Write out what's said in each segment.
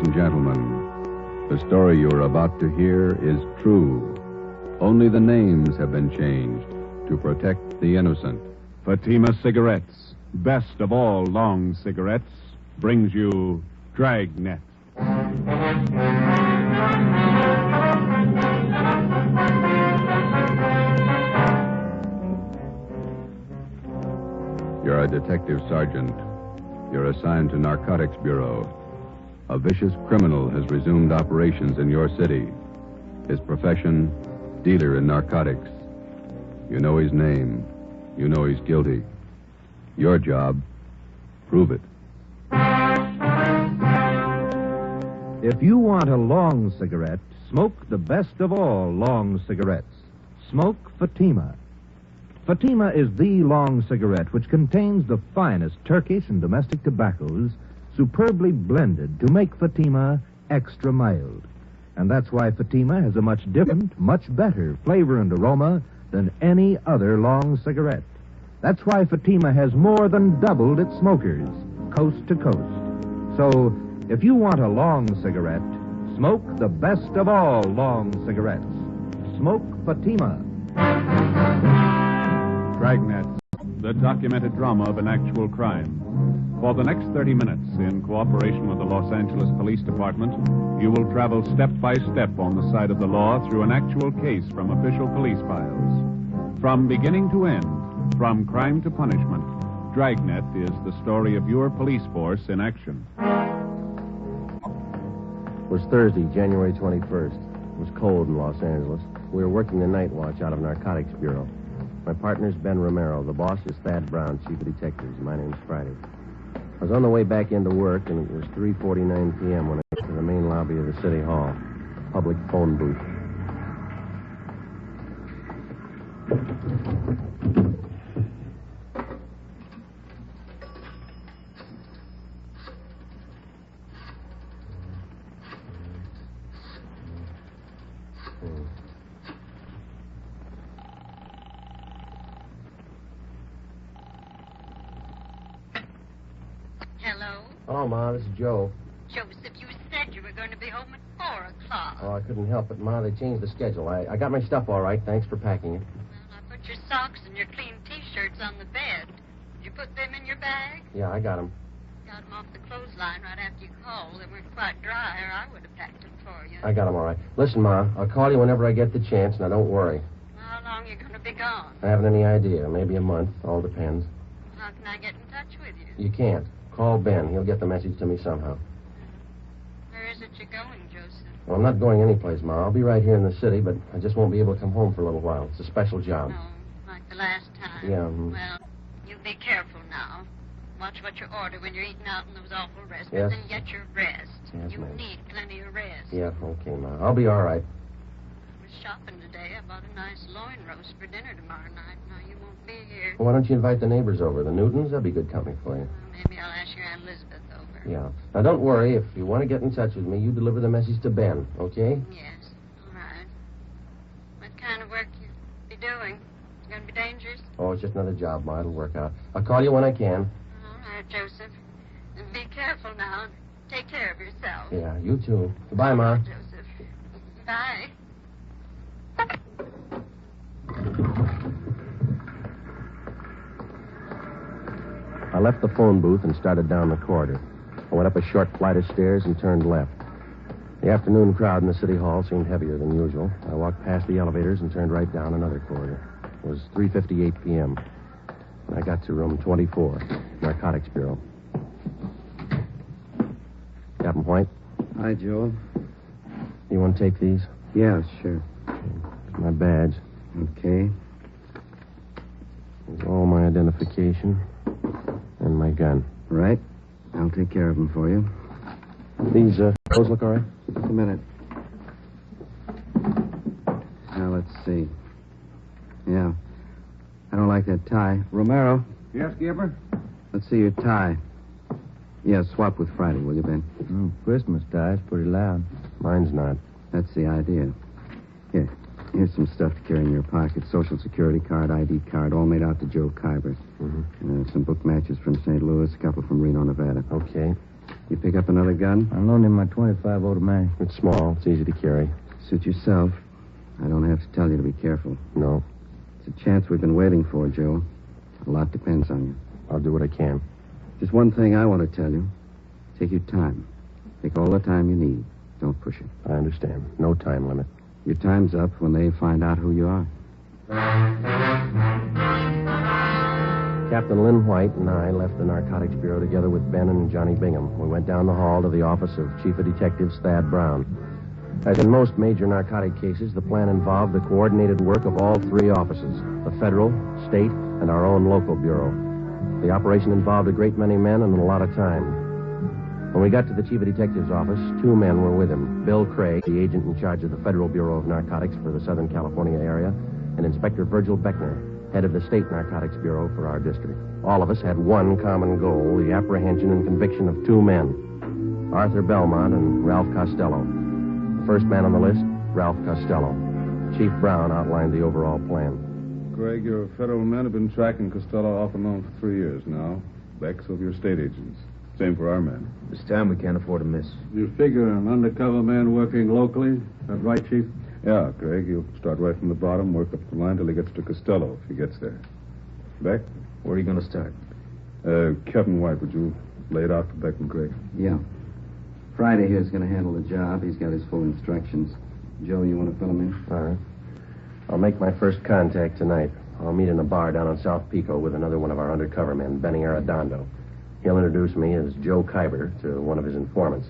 and gentlemen, the story you are about to hear is true. Only the names have been changed to protect the innocent. Fatima Cigarettes, best of all long cigarettes, brings you Dragnet. You're a detective sergeant. You're assigned to Narcotics Bureau. A vicious criminal has resumed operations in your city. His profession, dealer in narcotics. You know his name. You know he's guilty. Your job, prove it. If you want a long cigarette, smoke the best of all long cigarettes. Smoke Fatima. Fatima is the long cigarette which contains the finest Turkish and domestic tobaccos superbly blended to make Fatima extra mild. And that's why Fatima has a much different, much better flavor and aroma than any other long cigarette. That's why Fatima has more than doubled its smokers, coast to coast. So, if you want a long cigarette, smoke the best of all long cigarettes. Smoke Fatima. Dragnet, the documented drama of an actual crime. For the next 30 minutes, in cooperation with the Los Angeles Police Department, you will travel step by step on the side of the law through an actual case from official police files. From beginning to end, from crime to punishment, Dragnet is the story of your police force in action. It was Thursday, January 21st. It was cold in Los Angeles. We were working the night watch out of Narcotics Bureau. My partner's Ben Romero. The boss is Thad Brown, chief of detectives. My name's Friday. I was on the way back into work, and it was 3:49 p.m. when I got to the main lobby of the city hall. Public phone booth. Hello? Hello, Ma. This is Joe. Joseph, you said you were going to be home at 4 o'clock. Oh, I couldn't help it, Ma. They changed the schedule. I got my stuff all right. Thanks for packing it. Well, I put your socks and your clean T-shirts on the bed. Did you put them in your bag? Yeah, I got them. Got them off the clothesline right after you called. They weren't quite dry, or I would have packed them for you. I got them all right. Listen, Ma, I'll call you whenever I get the chance. Now, don't worry. How long are you going to be gone? I haven't any idea. Maybe a month. All depends. How can I get in touch with you? You can't. Call Ben. He'll get the message to me somehow. Where is it you're going, Joseph? Well, I'm not going anyplace, Ma. I'll be right here in the city, but I just won't be able to come home for a little while. It's a special job. No, like the last time. Yeah. Well, you be careful now. Watch what you order when you're eating out in those awful restaurants, Yes. and get your rest. Yes, you ma'am. need plenty of rest. Yeah, okay, Ma. I'll be all right. I was shopping today. I bought a nice loin roast for dinner tomorrow night. Now, you won't be here. Well, why don't you invite the neighbors over? The Newtons? That'll be good company for you. Well, maybe I'll ask your Aunt Elizabeth over. Yeah. Now, don't worry. If you want to get in touch with me, you deliver the message to Ben, okay? Yes. All right. What kind of work you be doing? Going to be dangerous? Oh, it's just another job, Ma. It'll work out. I'll call you when I can. All right, Joseph. And be careful now. Take care of yourself. Yeah, you too. Goodbye, Ma. Joseph. Bye. I left the phone booth and started down the corridor. I went up a short flight of stairs and turned left. The afternoon crowd in the city hall seemed heavier than usual. I walked past the elevators and turned right down another corridor. It was 3:58 p.m. when I got to room 24, Narcotics Bureau. Captain White, Hi, Joe. you want to take these? Yeah, sure. My badge. Okay. There's all my identification and my gun. Right. I'll take care of them for you. These clothes look all right? Just a minute. Now, let's see. Yeah. I don't like that tie. Romero, Yes, Skipper? let's see your tie. Yeah, swap with Friday, will you, Ben? Christmas tie's pretty loud. Mine's not. That's the idea. Here. Here's some stuff to carry in your pocket. Social Security card, ID card, all made out to Joe Kybert. Mm-hmm. Some book matches from St. Louis, a couple from Reno, Nevada. Okay. You pick up another gun? I loaned him my .25 automatic. It's small. It's easy to carry. Suit yourself. I don't have to tell you to be careful. No. It's a chance we've been waiting for, Joe. A lot depends on you. I'll do what I can. Just one thing I want to tell you. Take your time. Take all the time you need. Don't push it. I understand. No time limit. Your time's up when they find out who you are. Captain Lynn White and I left the Narcotics Bureau together with Ben and Johnny Bingham. We went down the hall to the office of Chief of Detectives Thad Brown. As in most major narcotic cases, the plan involved the coordinated work of all three offices, the federal, state, and our own local bureau. The operation involved a great many men and a lot of time. When we got to the Chief of Detectives office, two men were with him. Bill Craig, the agent in charge of the Federal Bureau of Narcotics for the Southern California area, and Inspector Virgil Beckner, head of the State Narcotics Bureau for our district. All of us had one common goal, the apprehension and conviction of two men, Arthur Belmont and Ralph Costello. The first man on the list, Ralph Costello. Chief Brown outlined the overall plan. Greg, your federal men have been tracking Costello off and on for 3 years now. Beck's of your state agents. Same for our men. This time we can't afford to miss. You figure an undercover man working locally? That right, Chief? Yeah, Greg, you'll start right from the bottom, work up the line till he gets to Costello, if he gets there. Beck? Where are you going to start? Captain White, would you lay it out for Beck and Greg? Yeah. Friday here's going to handle the job. He's got his full instructions. Joe, you want to fill him in? All right. I'll make my first contact tonight. I'll meet in a bar down on South Pico with another one of our undercover men, Benny Arredondo. He'll introduce me as Joe Kyber to one of his informants.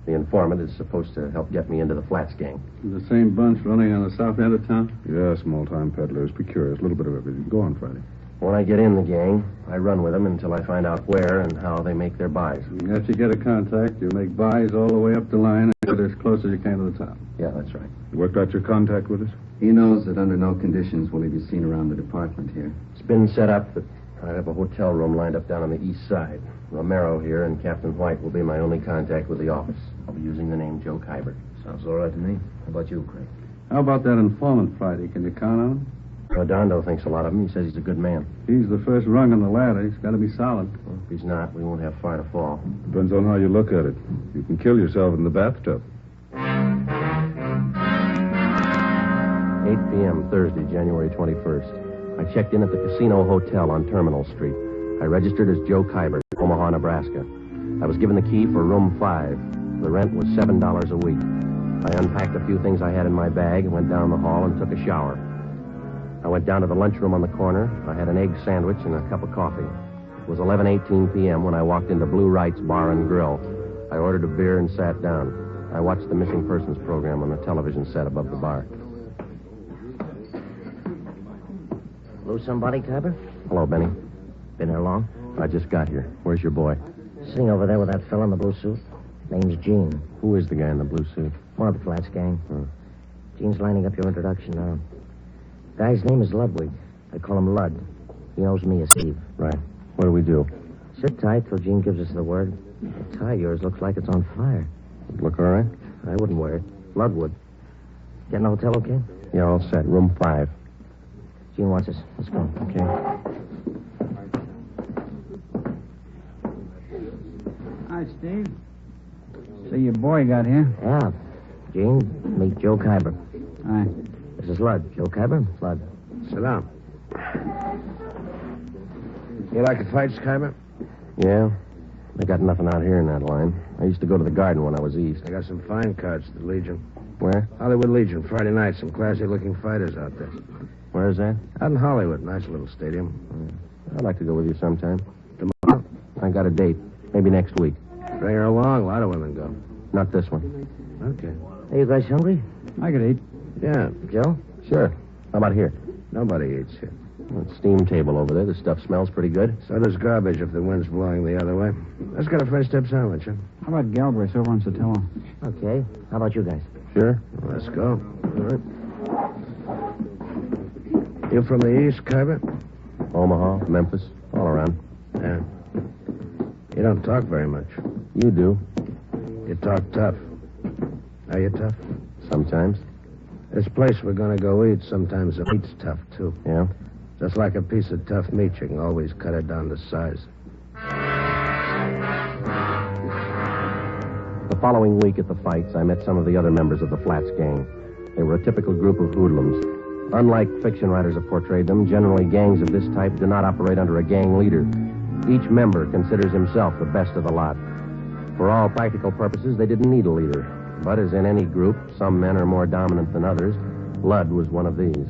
The informant is supposed to help get me into the Flats gang. The same bunch running on the south end of town? Yeah, small-time peddlers, precurious, a little bit of everything. Go on, Friday. When I get in the gang, I run with them until I find out where and how they make their buys. After you get a contact, you make buys all the way up the line and get as close as you can to the top. Yeah, that's right. You worked out your contact with us? He knows that under no conditions will he be seen around the department here. It's been set up that I have a hotel room lined up down on the east side. Romero here and Captain White will be my only contact with the office. I'll be using the name Joe Kyber. Sounds all right to me. How about you, Craig? How about that informant, Friday? Can you count on him? Arredondo thinks a lot of him. He says he's a good man. He's the first rung on the ladder. He's got to be solid. Well, if he's not, we won't have far to fall. Depends on how you look at it. You can kill yourself in the bathtub. 8 p.m., Thursday, January 21st. I checked in at the Casino Hotel on Terminal Street. I registered as Joe Kyber, Omaha, Nebraska. I was given the key for room 5. The rent was $7 a week. I unpacked a few things I had in my bag, went down the hall, and took a shower. I went down to the lunchroom on the corner. I had an egg sandwich and a cup of coffee. It was 11:18 p.m. when I walked into Blue Wright's Bar and Grill. I ordered a beer and sat down. I watched the missing persons program on the television set above the bar. Lose somebody, Kyber? Hello, Benny. Been here long? I just got here. Where's your boy? Sitting over there with that fella in the blue suit. Name's Gene. Who is the guy in the blue suit? One of the Flats gang. Gene's lining up your introduction now. Guy's name is Ludwig. I call him Lud. He owes me a Steve. Right. What do we do? Sit tight till Gene gives us the word. The tie of yours looks like it's on fire. Look all right? I wouldn't wear it. Lud would. Get in the hotel okay? Yeah, all set. Room 5. Gene wants us. Let's go. Okay. Hi, Steve. So your boy got here? Yeah. Gene, meet Joe Kyber. Hi. This is Lud. Joe Kyber, Lud. Sit down. You like to fight, Kyber? Yeah. They got nothing out here in that line. I used to go to the Garden when I was east. I got some fine cards at the Legion. Where? Hollywood Legion, Friday night. Some classy-looking fighters out there. Where is that? Out in Hollywood. Nice little stadium. I'd like to go with you sometime. Tomorrow? I got a date. Maybe next week. Bring her along. A lot of women go. Not this one. Okay. Hey, you guys hungry? I could eat. Yeah. Joe? Sure. How about here? Nobody eats here. Well, steam table over there. The stuff smells pretty good. So does garbage if the wind's blowing the other way. Let's get a French dip sandwich, huh? How about Galbraith over on Sotelo? Okay. How about you guys? Sure. Let's go. All right. You from the east, Kyber? Omaha, Memphis, all around. Yeah. You don't talk very much. You do. You talk tough. Are you tough? Sometimes. This place we're going to go eat, sometimes the meat's tough, too. Yeah? Just like a piece of tough meat, you can always cut it down to size. The following week at the fights, I met some of the other members of the Flats gang. They were a typical group of hoodlums. Unlike fiction writers have portrayed them, generally gangs of this type do not operate under a gang leader. Each member considers himself the best of the lot. For all practical purposes, they didn't need a leader. But as in any group, some men are more dominant than others. Lud was one of these.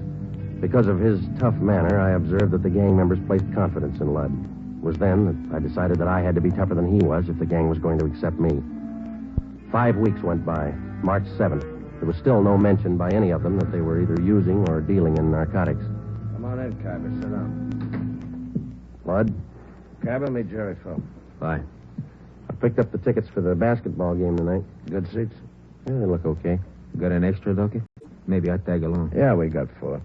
Because of his tough manner, I observed that the gang members placed confidence in Lud. It was then that I decided that I had to be tougher than he was if the gang was going to accept me. 5 weeks went by. March 7th. There was still no mention by any of them that they were either using or dealing in narcotics. Come on in, Cabot. Sit down. Lud? Cabot, meet Jerry Phil. Bye. I picked up the tickets for the basketball game tonight. Good seats? Yeah, they look okay. Got an extra, Ducky? Maybe I'd tag along. Yeah, we got 4.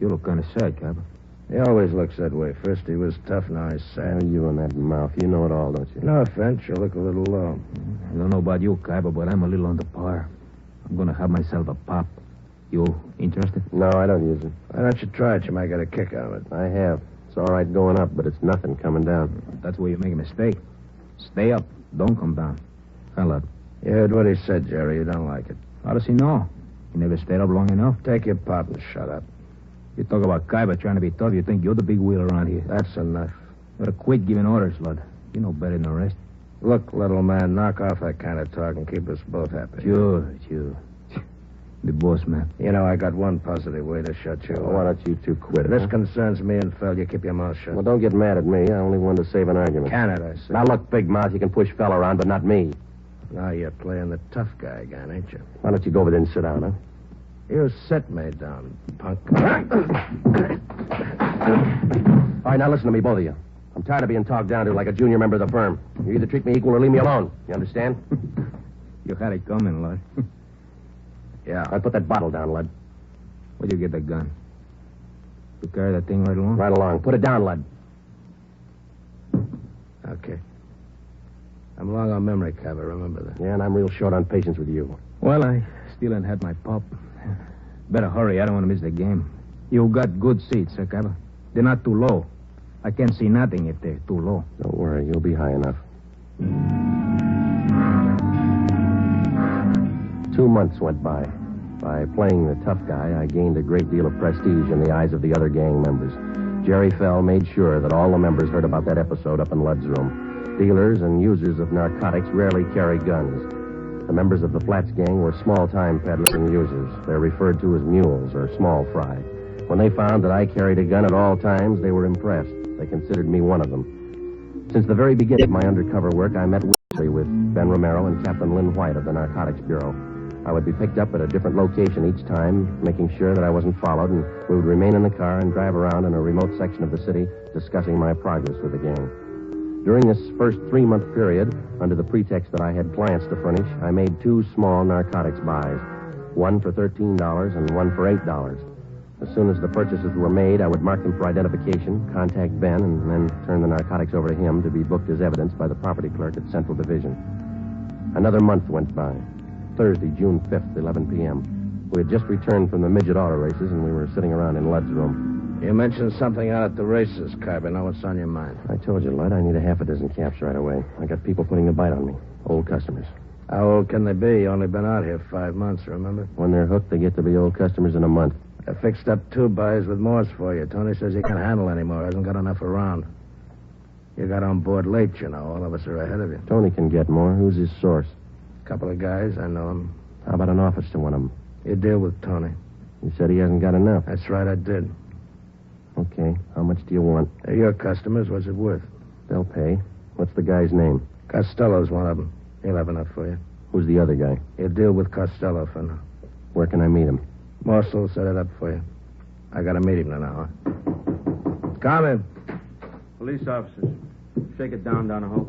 You look kind of sad, Cabot. He always looks that way. First he was tough, now he's sad. Oh, you and that mouth. You know it all, don't you? No offense, you look a little low. I don't know about you, Cabot, but I'm a little under par. I'm going to have myself a pop. You interested? No, I don't use it. Why don't you try it? You might get a kick out of it. I have. It's all right going up, but it's nothing coming down. That's where you make a mistake. Stay up. Don't come down. Lud. You heard what he said, Jerry. You don't like it. How does he know? He never stayed up long enough. Take your pop and shut up. You talk about Cabot trying to be tough. You think you're the big wheel around here. That's enough. Better quit giving orders, Lud. You know better than the rest. Look, little man, knock off that kind of talk and keep us both happy. Sure. The boss, man. You know, I got one positive way to shut you Well, why don't you two quit it? This concerns me and Phil. You keep your mouth shut. Well, don't get mad at me. I only wanted to save an argument. Can it, I say? Now, look, big mouth, you can push Phil around, but not me. Now you're playing the tough guy again, ain't you? Why don't you go over there and sit down, huh? You set me down, punk. All right, now listen to me, both of you. I'm tired of being talked down to like a junior member of the firm. You either treat me equal or leave me alone. You understand? You had it coming, Lud. Yeah. All right, put that bottle down, Lud. Where'd you get the gun? You carry that thing right along? Right along. Put it down, Lud. Okay. I'm long on memory, Cabot. Remember that. Yeah, and I'm real short on patience with you. Well, I still ain't had my pop. Better hurry. I don't want to miss the game. You got good seats, sir, Cabot. They're not too low. I can't see nothing if they're too low. Don't worry. You'll be high enough. 2 months went by. By playing the tough guy, I gained a great deal of prestige in the eyes of the other gang members. Jerry Fell made sure that all the members heard about that episode up in Lud's room. Dealers and users of narcotics rarely carry guns. The members of the Flats gang were small-time peddlers and users. They're referred to as mules or small fry. When they found that I carried a gun at all times, they were impressed. They considered me one of them. Since the very beginning of my undercover work, I met weekly with Ben Romero and Captain Lynn White of the Narcotics Bureau. I would be picked up at a different location each time, making sure that I wasn't followed, and we would remain in the car and drive around in a remote section of the city, discussing my progress with the gang. During this first 3-month period, under the pretext that I had clients to furnish, I made 2 small narcotics buys, one for $13 and one for $8. As soon as the purchases were made, I would mark them for identification, contact Ben, and then turn the narcotics over to him to be booked as evidence by the property clerk at Central Division. Another month went by. Thursday, June 5th, 11 p.m. We had just returned from the midget auto races, and we were sitting around in Lud's room. You mentioned something out at the races, Cabot. Now what's on your mind? I told you, Lud, I need a half a dozen caps right away. I got people putting a bite on me. Old customers. How old can they be? You only been out here 5 months, remember? When they're hooked, they get to be old customers in a month. I fixed up 2 buys with Morse for you. Tony says he can't handle anymore. Hasn't got enough around. You got on board late, you know. All of us are ahead of you. Tony can get more. Who's his source? Couple of guys. I know them. How about an office to one of them? You deal with Tony. You said he hasn't got enough. That's right, I did. Okay. How much do you want? They're your customers. What's it worth? They'll pay. What's the guy's name? Costello's one of them. He'll have enough for you. Who's the other guy? You deal with Costello for now. Where can I meet him? Morsel will set it up for you. I got to meet him in an hour. Come in. Police officers. Shake it down, Donahoe.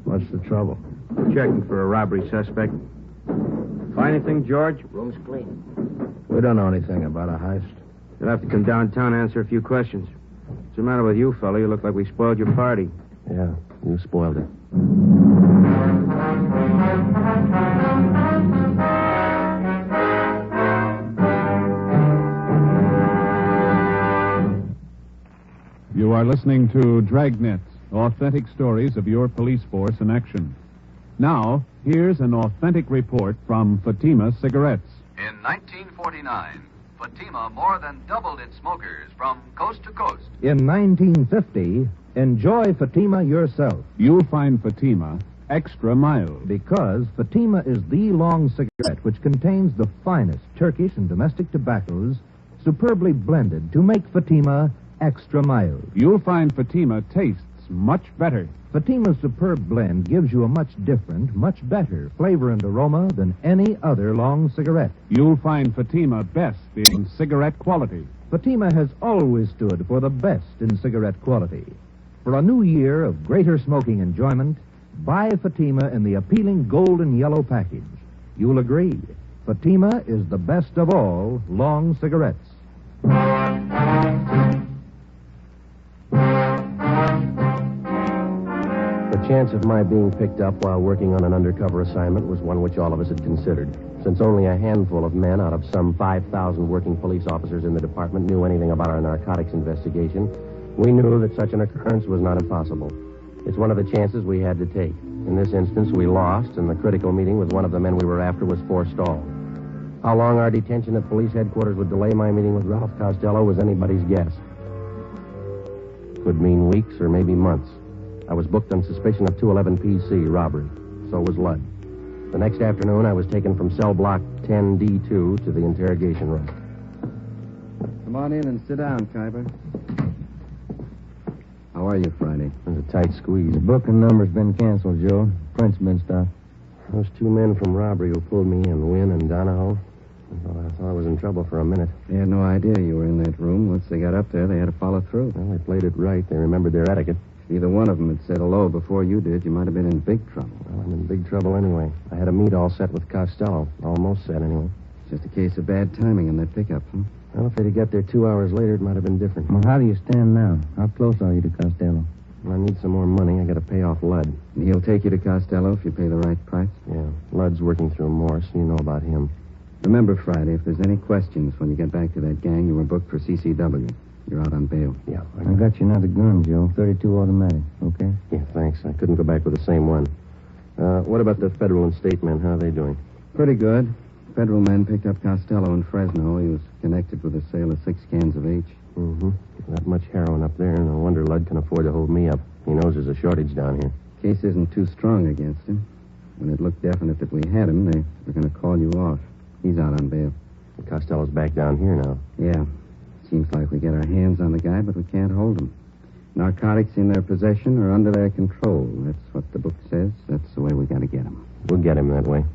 What's the trouble? Checking for a robbery suspect. Find anything, George? Room's clean. We don't know anything about a heist. You'll have to come downtown and answer a few questions. What's the matter with you, fella? You look like we spoiled your party. Yeah, you spoiled it. You are listening to Dragnet, authentic stories of your police force in action. Now, here's an authentic report from Fatima Cigarettes. In 1949, Fatima more than doubled its smokers from coast to coast. In 1950, enjoy Fatima yourself. You'll find Fatima extra mild. Because Fatima is the long cigarette which contains the finest Turkish and domestic tobaccos superbly blended to make Fatima extra mild. You'll find Fatima tastes much better. Fatima's superb blend gives you a much different, much better flavor and aroma than any other long cigarette. You'll find Fatima best in cigarette quality. Fatima has always stood for the best in cigarette quality. For a new year of greater smoking enjoyment, buy Fatima in the appealing gold and yellow package. You'll agree, Fatima is the best of all long cigarettes. The chance of my being picked up while working on an undercover assignment was one which all of us had considered. Since only a handful of men out of some 5,000 working police officers in the department knew anything about our narcotics investigation, we knew that such an occurrence was not impossible. It's one of the chances we had to take. In this instance, we lost, and the critical meeting with one of the men we were after was forestalled. How long our detention at police headquarters would delay my meeting with Ralph Costello was anybody's guess. Could mean weeks or maybe months. I was booked on suspicion of 211 PC robbery. So was Ludd. The next afternoon, I was taken from cell block 10D2 to the interrogation room. Come on in and sit down, Khyber. How are you, Friday? There's a tight squeeze. The booking number's been canceled, Joe. Print's been stopped. Those two men from robbery who pulled me in, Wynn and Donahoe, I thought I was in trouble for a minute. They had no idea you were in that room. Once they got up there, they had to follow through. Well, they played it right. They remembered their etiquette. If either one of them had said hello before you did, you might have been in big trouble. Well, I'm in big trouble anyway. I had a meet all set with Costello. Almost set, anyway. Just a case of bad timing in that pickup, huh? Well, if they'd have got there 2 hours later, it might have been different. Well, how do you stand now? How close are you to Costello? Well, I need some more money. I got to pay off Ludd. And he'll take you to Costello if you pay the right price? Yeah. Ludd's working through Morse. You know about him. Remember, Friday, if there's any questions when you get back to that gang, you were booked for CCW. You're out on bail. Yeah. I got you another gun, Joe. 32 automatic, okay? Yeah, thanks. I couldn't go back with the same one. What about the federal and state men? How are they doing? Pretty good. Federal men picked up Costello in Fresno. He was connected with the sale of 6 cans of H. Mm-hmm. Not much heroin up there. No wonder Ludd can afford to hold me up. He knows there's a shortage down here. Case isn't too strong against him. When it looked definite that we had him, they were going to call you off. He's out on bail. Costello's back down here now. Yeah. Seems like we get our hands on the guy, but we can't hold him. Narcotics in their possession or under their control. That's what the book says. That's the way we got to get him. We'll get him that way.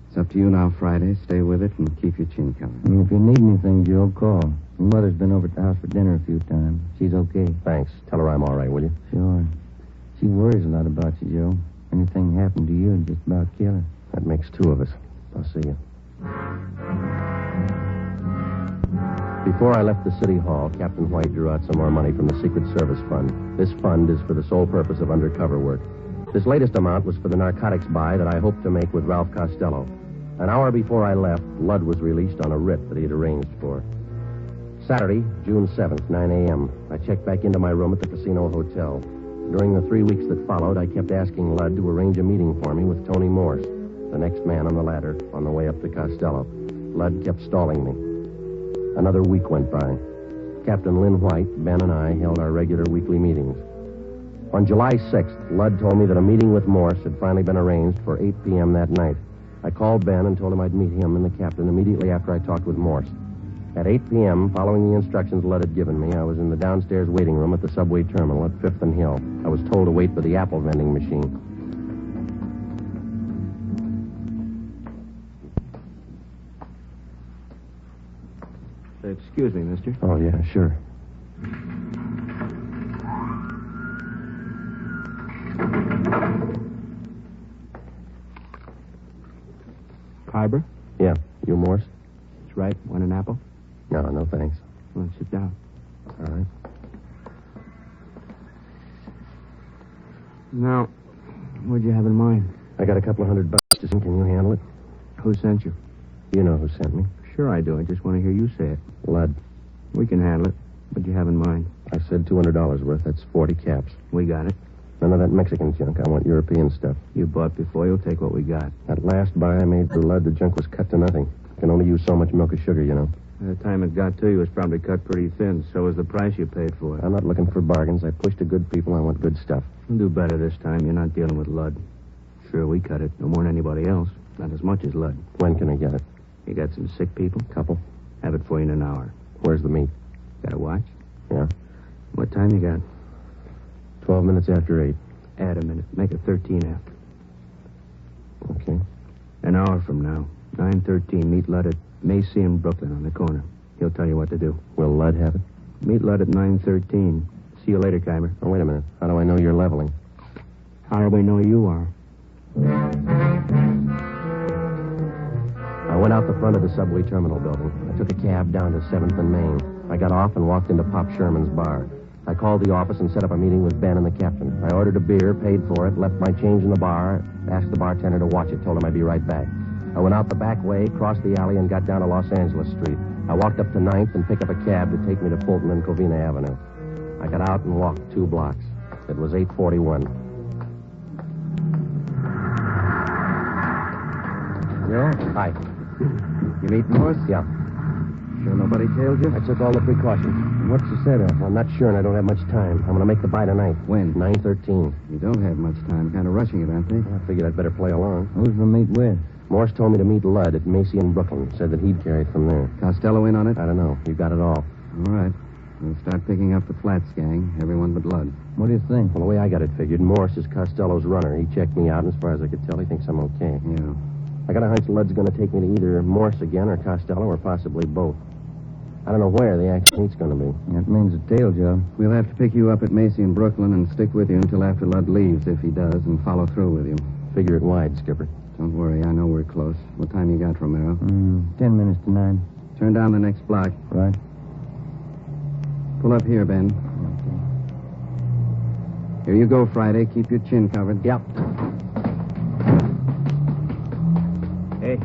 It's up to you now, Friday. Stay with it and keep your chin covered. And if you need anything, Joe, call. Your mother's been over at the house for dinner a few times. She's okay. Thanks. Tell her I'm all right, will you? Sure. She worries a lot about you, Joe. Anything happened to you, just about kill her. That makes 2 of us. I'll see you. Before I left the city hall, Captain White drew out some more money from the Secret Service Fund. This fund is for the sole purpose of undercover work. This latest amount was for the narcotics buy that I hoped to make with Ralph Costello. An hour before I left, Ludd was released on a writ that he had arranged for. Saturday, June 7th, 9 a.m. I checked back into my room at the Casino Hotel. During the 3 weeks that followed, I kept asking Ludd to arrange a meeting for me with Tony Morse, the next man on the ladder on the way up to Costello. Ludd kept stalling me. Another week went by. Captain Lynn White, Ben, and I held our regular weekly meetings. On July 6th, Ludd told me that a meeting with Morse had finally been arranged for 8 p.m. that night. I called Ben and told him I'd meet him and the captain immediately after I talked with Morse. At 8 p.m., following the instructions Ludd had given me, I was in the downstairs waiting room at the subway terminal at 5th and Hill. I was told to wait for the apple vending machine. Excuse me, mister. Oh, yeah, sure. Khyber? Yeah. You Morse? That's right. Want an apple? No, no, thanks. Well, sit down. All right. Now, what'd you have in mind? I got a couple of $100. Can you handle it? Who sent you? You know who sent me. Sure I do. I just want to hear you say it. Ludd. We can handle it. What'd you have in mind? I said $200 worth. That's 40 caps. We got it. None of that Mexican junk. I want European stuff. You bought before. You'll take what we got. That last buy I made through Lud, the junk was cut to nothing. Can only use so much milk of sugar, you know. By the time it got to you, it was probably cut pretty thin. So was the price you paid for it. I'm not looking for bargains. I push to good people. I want good stuff. You'll do better this time. You're not dealing with Lud. Sure, we cut it. No more than anybody else. Not as much as Lud. When can I get it? You got some sick people? Couple. Have it for you in an hour. Where's the meat? Got a watch? Yeah. What time you got? 12 minutes after 8. Add a minute. Make it 13 after. Okay. An hour from now. 9:13. Meet Lud at Macy and Brooklyn on the corner. He'll tell you what to do. Will Lud have it? Meet Lud at 9:13. See you later, Khyber. Oh, wait a minute. How do I know you're leveling? How do we know you are? I went out the front of the subway terminal building. I took a cab down to 7th and Main. I got off and walked into Pop Sherman's bar. I called the office and set up a meeting with Ben and the captain. I ordered a beer, paid for it, left my change in the bar, asked the bartender to watch it, told him I'd be right back. I went out the back way, crossed the alley, and got down to Los Angeles Street. I walked up to 9th and picked up a cab to take me to Fulton and Covina Avenue. I got out and walked 2 blocks. It was 8:41. Joe? Hi. You meet Morse? Yeah. Sure nobody tailed you? I took all the precautions. What's the setup? Well, I'm not sure, and I don't have much time. I'm going to make the buy tonight. When? 9:13. You don't have much time. Kind of rushing it, aren't they? I figured I'd better play along. Who's the meet with? Morse told me to meet Lud at Macy in Brooklyn. Said that he'd carry it from there. Costello in on it? I don't know. You got it all. All right. We'll start picking up the Flats gang. Everyone but Lud. What do you think? Well, the way I got it figured, Morse is Costello's runner. He checked me out, and as far as I could tell, he thinks I'm okay. Yeah. I got a hunch Lud's going to take me to either Morse again or Costello or possibly both. I don't know where the action meet's going to be. That means a tail job. We'll have to pick you up at Macy in Brooklyn and stick with you until after Lud leaves, if he does, and follow through with you. Figure it wide, Skipper. Don't worry. I know we're close. What time you got, Romero? 10 minutes to 9. Turn down the next block. Right. Pull up here, Ben. Here you go, Friday. Keep your chin covered. Yep. Hey.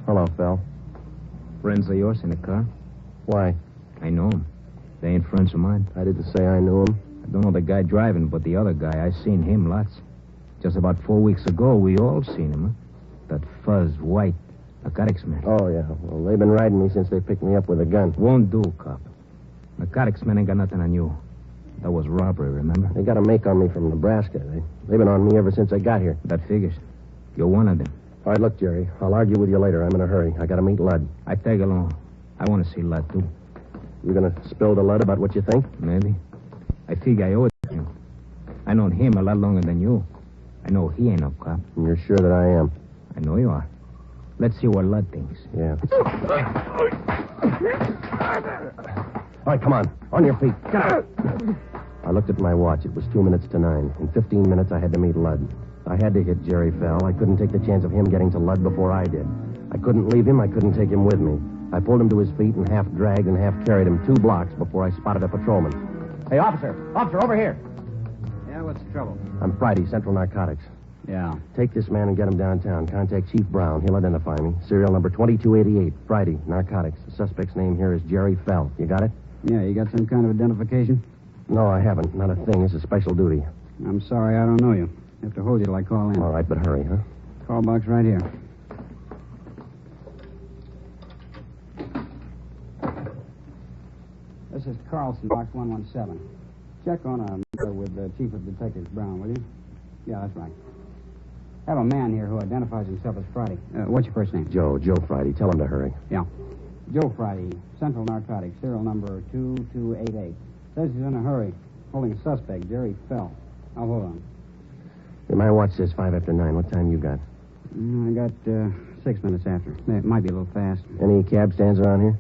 Hello, Phil. Friends of yours in the car? Why? I know them. They ain't friends of mine. I didn't say I knew him. I don't know the guy driving, but the other guy, I seen him lots. Just about 4 weeks ago, we all seen him, huh? That fuzz, white, narcotics man. Oh, yeah. Well, they've been riding me since they picked me up with a gun. Won't do, cop. Narcotics man ain't got nothing on you. That was robbery, remember? They got a make on me from Nebraska. They've been on me ever since I got here. That figures. You're one of them. All right, look, Jerry. I'll argue with you later. I'm in a hurry. I got to meet Lud. I tag along. I want to see Lud, too. You going to spill to Lud about what you think? Maybe. I figure I owe it to him. I known him a lot longer than you. I know he ain't no cop. And you're sure that I am? I know you are. Let's see what Lud thinks. Yeah. All right, come on. On your feet. Get out. I looked at my watch. It was 2 minutes to 9. In 15 minutes, I had to meet Lud. I had to hit Jerry Fell. I couldn't take the chance of him getting to Lud before I did. I couldn't leave him. I couldn't take him with me. I pulled him to his feet and half dragged and half carried him 2 blocks before I spotted a patrolman. Hey, officer! Officer, over here! Yeah, what's the trouble? I'm Friday, Central Narcotics. Yeah. Take this man and get him downtown. Contact Chief Brown. He'll identify me. Serial number 2288. Friday, Narcotics. The suspect's name here is Jerry Fell. You got it? Yeah, you got some kind of identification? No, I haven't. Not a thing. This is special duty. I'm sorry, I don't know you. Have to hold you till I call in. All right, but hurry, huh? Call box right here. This is Carlson, box 117. Check on a matter with the Chief of Detectives, Brown, will you? Yeah, that's right. Have a man here who identifies himself as Friday. What's your first name? Joe Friday. Tell him to hurry. Yeah. Joe Friday, Central Narcotics, serial number 2288. Says he's in a hurry, holding a suspect, Jerry Fell. Now, hold on. My watch says 5 after 9. What time you got? I got 6 minutes after. It might be a little fast. Any cab stands around here?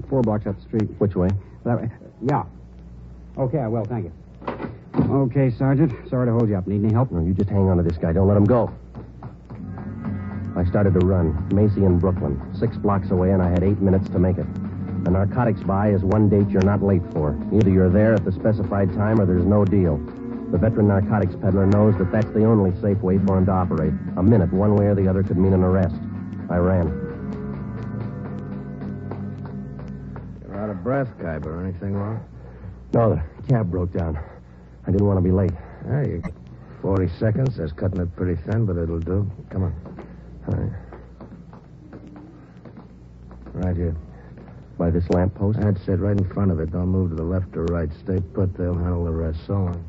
4 blocks up the street. Which way? That way. Yeah. Okay, I will. Thank you. Okay, Sergeant. Sorry to hold you up. Need any help? No, you just hang on to this guy. Don't let him go. I started to run. Macy in Brooklyn. 6 blocks away, and I had 8 minutes to make it. A narcotics buy is one date you're not late for. Either you're there at the specified time or there's no deal. The veteran narcotics peddler knows that that's the only safe way for him to operate. A minute, one way or the other, could mean an arrest. I ran. You're out of breath, Khyber. Anything wrong? No, the cab broke down. I didn't want to be late. Yeah, you 40 seconds. That's cutting it pretty thin, but it'll do. Come on. All right. Right here. By this lamppost? That's it, right in front of it. Don't move to the left or right. Stay put. They'll handle the rest. So long.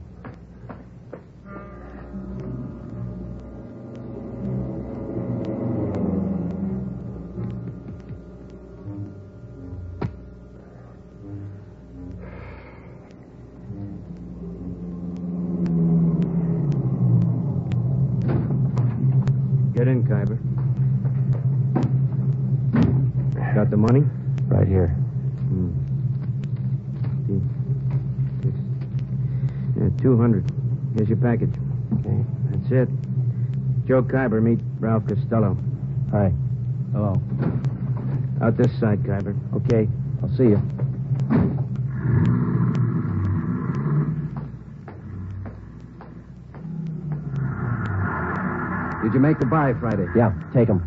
Get in, Kyber. Got the money? Right here. 200. Here's your package. Okay. That's it. Joe Kyber, meet Ralph Costello. Hi. Hello. Out this side, Kyber. Okay. I'll see you. Did you make the buy Friday? Yeah, take him.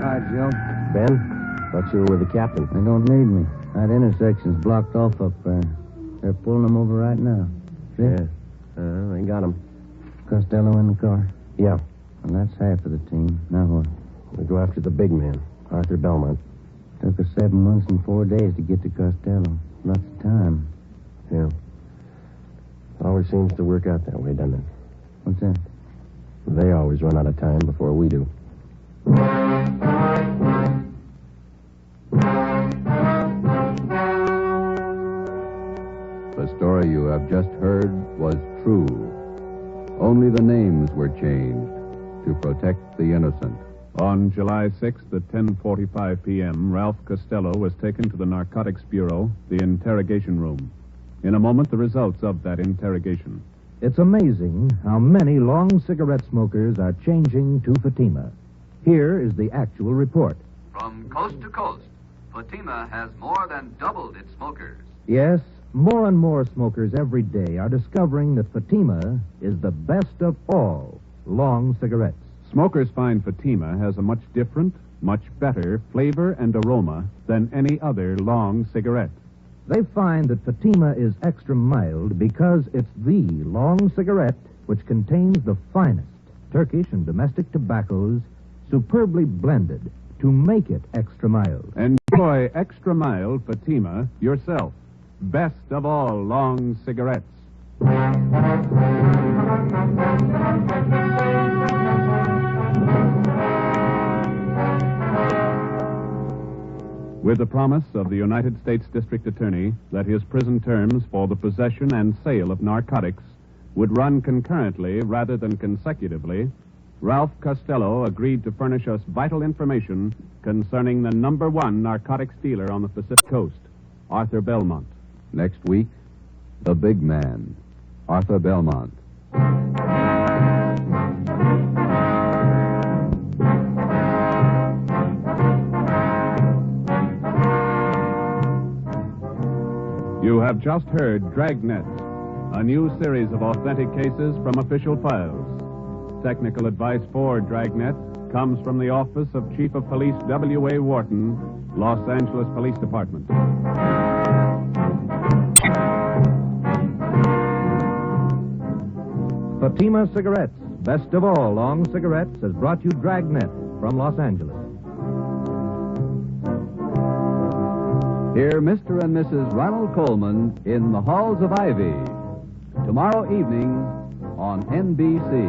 Hi, Joe. Ben, thought you were with the captain. They don't need me. That intersection's blocked off up there. They're pulling them over right now. See? Yeah. They got him. Costello in the car? Yeah. Well, that's half of the team. Now what? We go after the big man, Arthur Belmont. Took us 7 months and 4 days to get to Costello. Lots of time. Yeah. Always seems to work out that way, doesn't it? What's that? They always run out of time before we do. The story you have just heard was true. Only the names were changed to protect the innocent. On July 6th at 10:45 p.m., Ralph Costello was taken to the Narcotics Bureau, the interrogation room. In a moment, the results of that interrogation. It's amazing how many long cigarette smokers are changing to Fatima. Here is the actual report. From coast to coast, Fatima has more than doubled its smokers. Yes, more and more smokers every day are discovering that Fatima is the best of all long cigarettes. Smokers find Fatima has a much different, much better flavor and aroma than any other long cigarette. They find that Fatima is extra mild because it's the long cigarette which contains the finest Turkish and domestic tobaccos superbly blended to make it extra mild. Enjoy extra mild Fatima yourself. Best of all long cigarettes. With the promise of the United States District Attorney that his prison terms for the possession and sale of narcotics would run concurrently rather than consecutively, Ralph Costello agreed to furnish us vital information concerning the #1 narcotics dealer on the Pacific Coast, Arthur Belmont. Next week, the big man, Arthur Belmont. You have just heard Dragnet, a new series of authentic cases from official files. Technical advice for Dragnet comes from the Office of Chief of Police W.A. Wharton, Los Angeles Police Department. Fatima Cigarettes, best of all long cigarettes, has brought you Dragnet from Los Angeles. Hear Mr. and Mrs. Ronald Coleman in the Halls of Ivy tomorrow evening on NBC.